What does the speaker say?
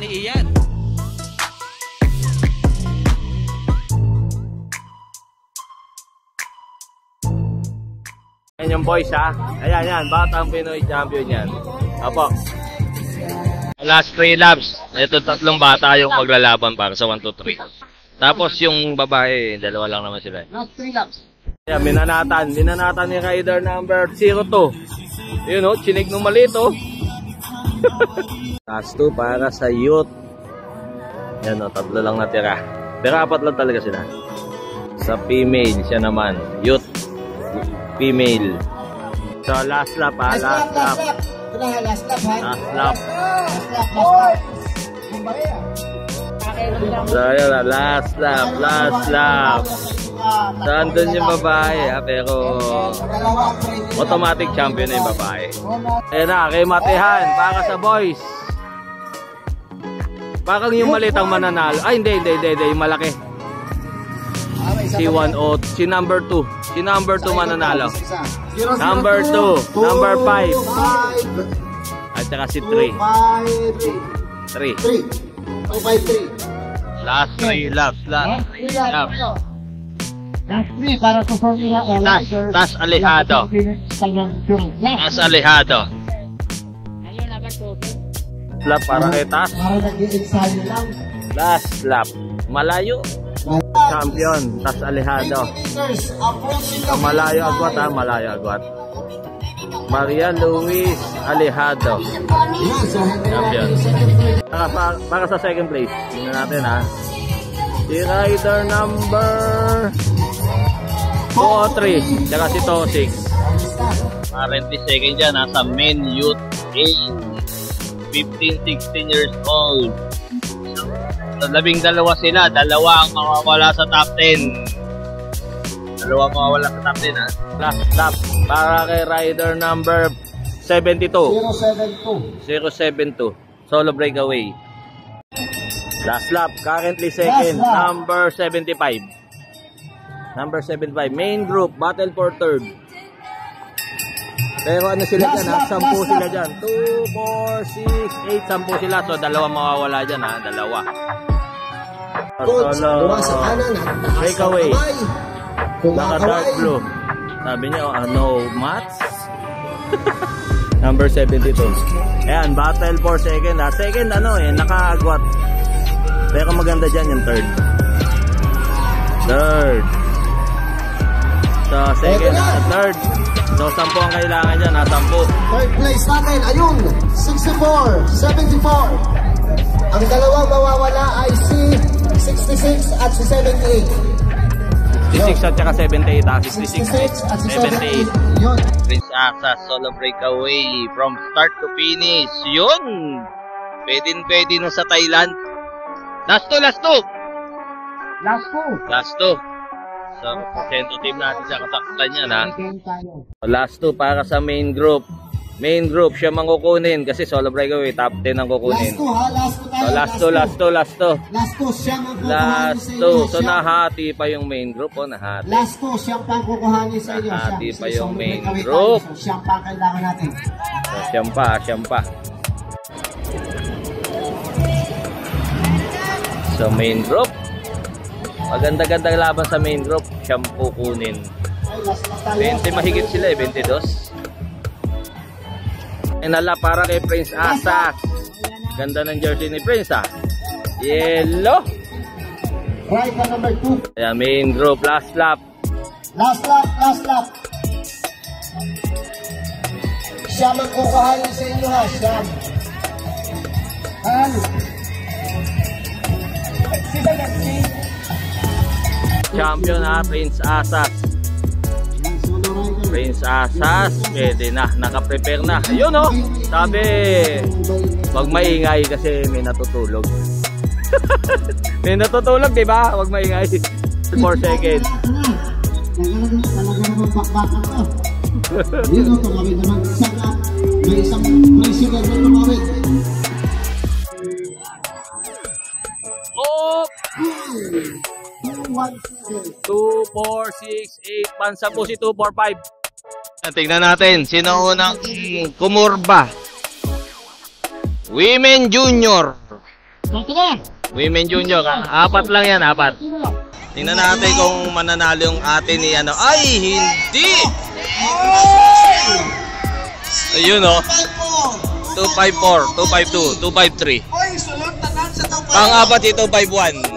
ni Ian. Ayan yung boys ha. Ayan yan, Batang Pinoy Champion yan. Apo. Last 3 laps. Ito tatlong bata yung maglalaban para sa 1, 2, 3. Tapos yung babae, dalawa lang naman sila. Last 3 laps. Ayan, minanatan ni rider number 02. Yun o, chinig nung maliit o. Last 2 para sa youth. Yan o, tatlo lang natira. Pero 4 lang talaga sila. Sa female, siya naman. Youth. Female. So last lap ha, last lap. Last lap ha. Last lap. Last lap. So yun na, last lap. So andun yung babae ha, pero automatic champion na yung babae. Ayan na, kay Matehan, para sa boys. Parang yung maliit ang mananalo. Ay hindi, yung malaki. Si 1-0, si number 2. Si number 2 mananalo. Number 2, number 5. At saka si 3. 3. Last 3 laps. Last 3 para sa Formula L. Tas alihado. Lap para kay Tas. Last lap. Malayo. Champion, Tas alihado. Malayo agwat. Maria Luis Alejado. Champion. Para sa second place. Tingnan natin ha. Si rider number 203. Tsaka si Tosik. Currently second dyan. Nasa main youth age. 15-16 years old. So, 12 sila. Dalawa ang mawawala sa top 10. Dalawa mawawala sa top 10 ha. Last lap para kay rider number 72. 072. Solo breakaway. Last lap. Currently second. Number 75. Main group. Battle for third. Pero ano sila dyan ha? 10 sila dyan. 2, 4, 6, 8. 10 sila. So dalawa mawawala dyan ha. Dalawa. Solo breakaway. Naka dark blue. Sabi niya, no mats. Number 72. Ayan, battle for second ha. Second naka-agwat. Pero maganda dyan yung third. So second at third. So 10 ang kailangan dyan ha. 10. Third place natin, ayun, 64, 74. Ang dalawang mawawala ay si 66 at si 78. 66 at saka 78 ha. 66 at si 78. Yun. Prince Asa solo breakaway from start to finish. Yun. Pwede na sa Thailand. Last 2. So, sento team natin siya kataktan yan ha. Last 2 para sa main group. Siya mangkukunin kasi solo breakaway top 10 ang kukunin. Last 2. So nahati pa yung main group nahati. Last 2 siyang pangkukuhanin sa inyo. Nahati pa yung main group. Siyang pang kailangan natin. So siyang pa. So main group. Maganda-ganda laban sa main group. Siyang kukunin. 20 mahigit sila 22. Inala para kay Prince Asa. Ganda ng jersey ni Prince ha. Yellow. Right na number 2. Ayan, main group. Last lap. Siya magkukuhanin sa inyo ha. Siya. Champion ha, Prince Asas. Pwede na, naka-prepare na. Ayun sabi, wag maingay kasi may natutulog. May natutulog, diba? Wag maingay. 4 seconds. Talaga naman bakbakan to. Dito tumawid naman. May isang president na tumawid. 2, 4, 6, 8. Pansa po si 2, 4, 5. Tingnan natin. Sino unang kumurba? Women Junior. Women Junior. Apat lang yan, apat. Tingnan natin kung mananalo yung ate ni ano. Ay, hindi! Ayun o. 254, 252, 253. Pang-apat ito, 251.